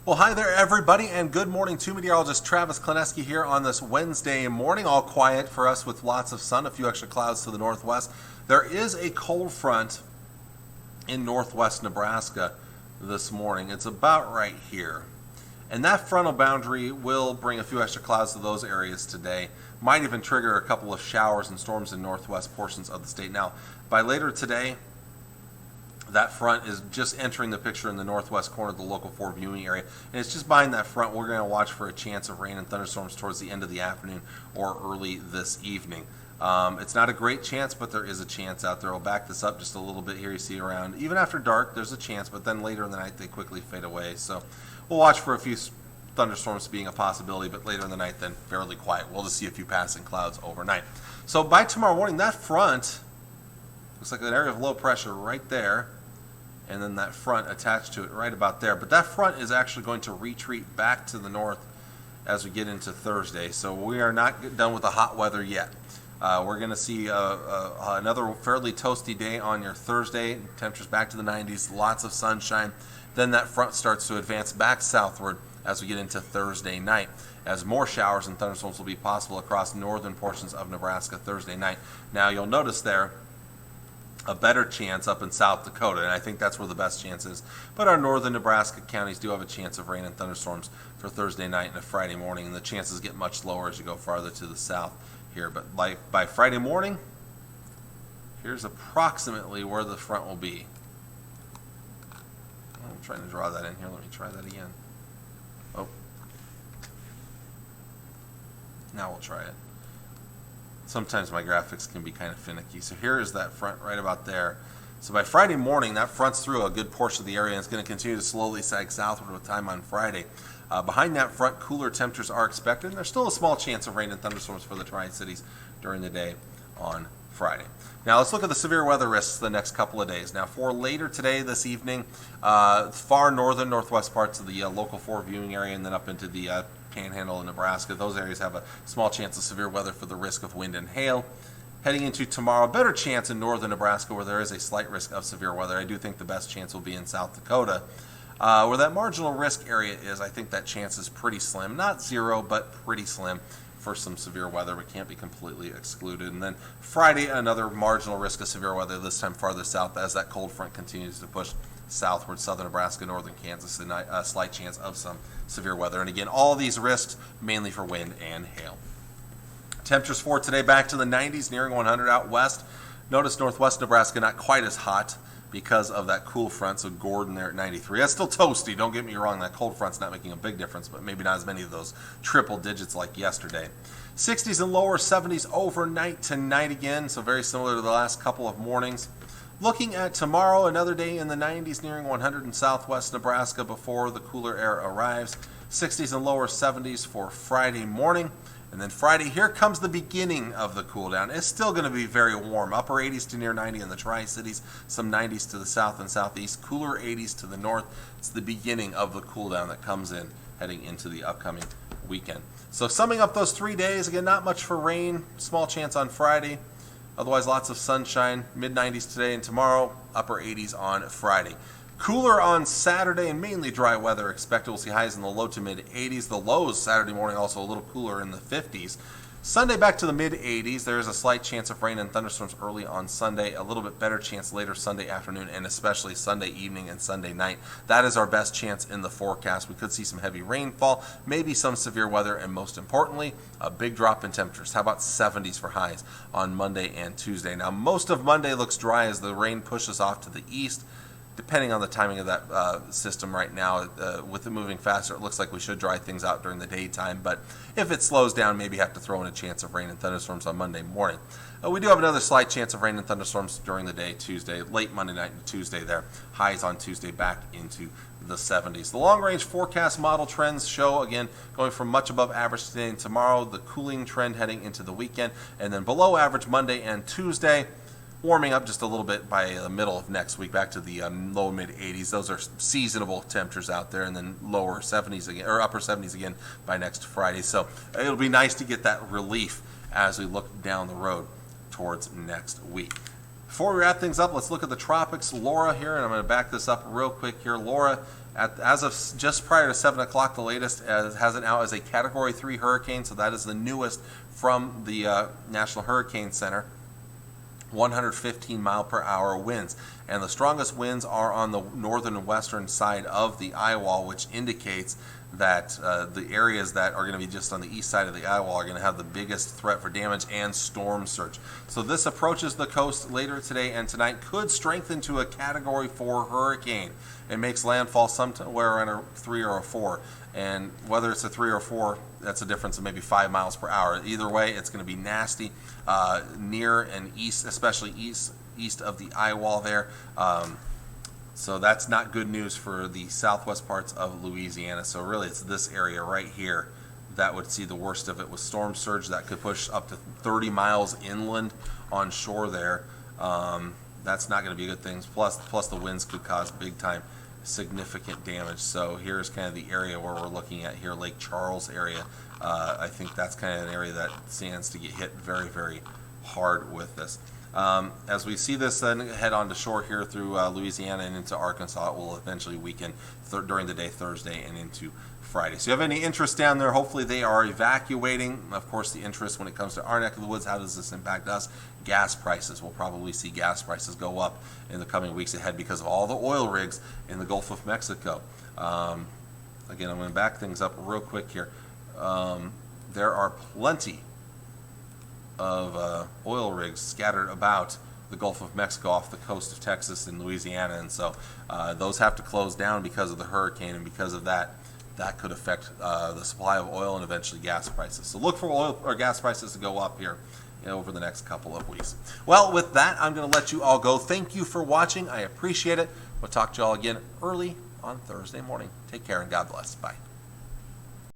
Well, hi there, everybody, and good morning to meteorologist Travis Kleneski here on this Wednesday morning. All quiet for us with lots of sun, a few extra clouds to the northwest. There is a cold front in northwest Nebraska this morning. It's about right here. And that frontal boundary will bring a few extra clouds to those areas today. Might even trigger a couple of showers and storms in northwest portions of the state. Now, by later today, that front is just entering the picture in the northwest corner of the local 4 viewing area. And it's just behind that front. We're going to watch for a chance of rain and thunderstorms towards the end of the afternoon or early this evening. It's not a great chance, but there is a chance out there. I'll back this up just a little bit here. You see around, even after dark, there's a chance, but then later in the night, they quickly fade away. So we'll watch for a few thunderstorms being a possibility, but later in the night, then fairly quiet. We'll just see a few passing clouds overnight. So by tomorrow morning, that front looks like an area of low pressure right there, and then that front attached to it right about there. But that front is actually going to retreat back to the north as we get into Thursday. So we are not done with the hot weather yet. We're going to see another fairly toasty day on your Thursday. Temperatures back to the 90s, lots of sunshine. Then that front starts to advance back southward as we get into Thursday night, as more showers and thunderstorms will be possible across northern portions of Nebraska Thursday night. Now you'll notice there a better chance up in South Dakota, and I think that's where the best chance is. But our northern Nebraska counties do have a chance of rain and thunderstorms for Thursday night and a Friday morning, and the chances get much lower as you go farther to the south here. But by Friday morning, here's approximately where the front will be. I'm trying to draw that in here. Let me try that again. Oh. Now we'll try it. Sometimes my graphics can be kind of finicky. So here is that front right about there. So by Friday morning, that front's through a good portion of the area, and it's going to continue to slowly sag southward with time on Friday. Behind that front, cooler temperatures are expected, and there's still a small chance of rain and thunderstorms for the Tri-Cities during the day on Friday. Now let's look at the severe weather risks the next couple of days. Now for later today, this evening, far northern, northwest parts of the local 4 viewing area, and then up into the Panhandle in Nebraska, those areas have a small chance of severe weather for the risk of wind and hail. Heading into tomorrow, better chance in northern Nebraska where there is a slight risk of severe weather. I do think the best chance will be in South Dakota. Where that marginal risk area is, I think that chance is pretty slim. Not zero, but pretty slim for some severe weather. We can't be completely excluded. And then Friday, another marginal risk of severe weather, this time farther south as that cold front continues to push southward, southern Nebraska, northern Kansas, and a slight chance of some severe weather. And again, all these risks mainly for wind and hail. Temperatures for today back to the 90s, nearing 100 out west. Notice northwest Nebraska not quite as hot because of that cool front, so Gordon there at 93. That's still toasty, don't get me wrong. That cold front's not making a big difference, but maybe not as many of those triple digits like yesterday. 60s and lower 70s overnight tonight again, so very similar to the last couple of mornings. Looking at tomorrow, another day in the 90s, nearing 100 in southwest Nebraska before the cooler air arrives. 60s and lower 70s for Friday morning. And then Friday, here comes the beginning of the cool down. It's still going to be very warm. Upper 80s to near 90 in the Tri-Cities, some 90s to the south and southeast, cooler 80s to the north. It's the beginning of the cool down that comes in heading into the upcoming weekend. So summing up those 3 days, again, not much for rain, small chance on Friday. Otherwise, lots of sunshine, mid-90s today and tomorrow, upper 80s on Friday. Cooler on Saturday and mainly dry weather expected. We'll see highs in the low to mid-80s. The lows Saturday morning also a little cooler in the 50s. Sunday back to the mid-80s. There is a slight chance of rain and thunderstorms early on Sunday. A little bit better chance later Sunday afternoon and especially Sunday evening and Sunday night. That is our best chance in the forecast. We could see some heavy rainfall, maybe some severe weather, and most importantly, a big drop in temperatures. How about 70s for highs on Monday and Tuesday? Now, most of Monday looks dry as the rain pushes off to the east. Depending on the timing of that system right now, with it moving faster, it looks like we should dry things out during the daytime. But if it slows down, maybe have to throw in a chance of rain and thunderstorms on Monday morning. We do have another slight chance of rain and thunderstorms during the day, Tuesday, late Monday night and Tuesday there. Highs on Tuesday back into the 70s. The long-range forecast model trends show, again, going from much above average today and tomorrow, the cooling trend heading into the weekend, and then below average Monday and Tuesday. Warming up just a little bit by the middle of next week, back to the low mid 80s. Those are seasonable temperatures out there, and then lower 70s again, or upper 70s again by next Friday. So it'll be nice to get that relief as we look down the road towards next week. Before we wrap things up, let's look at the tropics. Laura here, and I'm going to back this up real quick here. Laura As of just prior to 7 o'clock, the latest has it out as a Category 3 hurricane, so that is the newest from the National Hurricane Center. 115 mile per hour winds, and the strongest winds are on the northern and western side of the eye wall, which indicates that the areas that are going to be just on the east side of the eye wall are going to have the biggest threat for damage and storm surge. So this approaches the coast later today and tonight, could strengthen to a Category 4 hurricane. It makes landfall somewhere around a 3 or a 4, and whether it's a 3 or 4, that's a difference of maybe 5 miles per hour. Either way, it's going to be nasty near and east, especially east of the eye wall there. So that's not good news for the southwest parts of Louisiana. So really, it's this area right here that would see the worst of it with storm surge that could push up to 30 miles inland on shore there. That's not going to be good things. Plus the winds could cause big time significant damage. So here's kind of the area where we're looking at here, Lake Charles area. I think that's kind of an area that stands to get hit very, very hard with this. As we see this then head on to shore here through Louisiana and into Arkansas, it will eventually weaken during the day Thursday and into Friday. So you have any interest down there, hopefully they are evacuating. Of course, the interest when it comes to our neck of the woods, how does this impact us? Gas prices. We'll probably see gas prices go up in the coming weeks ahead because of all the oil rigs in the Gulf of Mexico. Again, I'm going to back things up real quick here. There are plenty of oil rigs scattered about the Gulf of Mexico off the coast of Texas and Louisiana, and so those have to close down because of the hurricane, and because of that could affect the supply of oil and eventually gas prices. So look for oil or gas prices to go up here over the next couple of weeks. Well, with that, I'm going to let you all go. Thank you for watching. I appreciate it. We'll talk to you all again early on Thursday morning. Take care and God bless. Bye.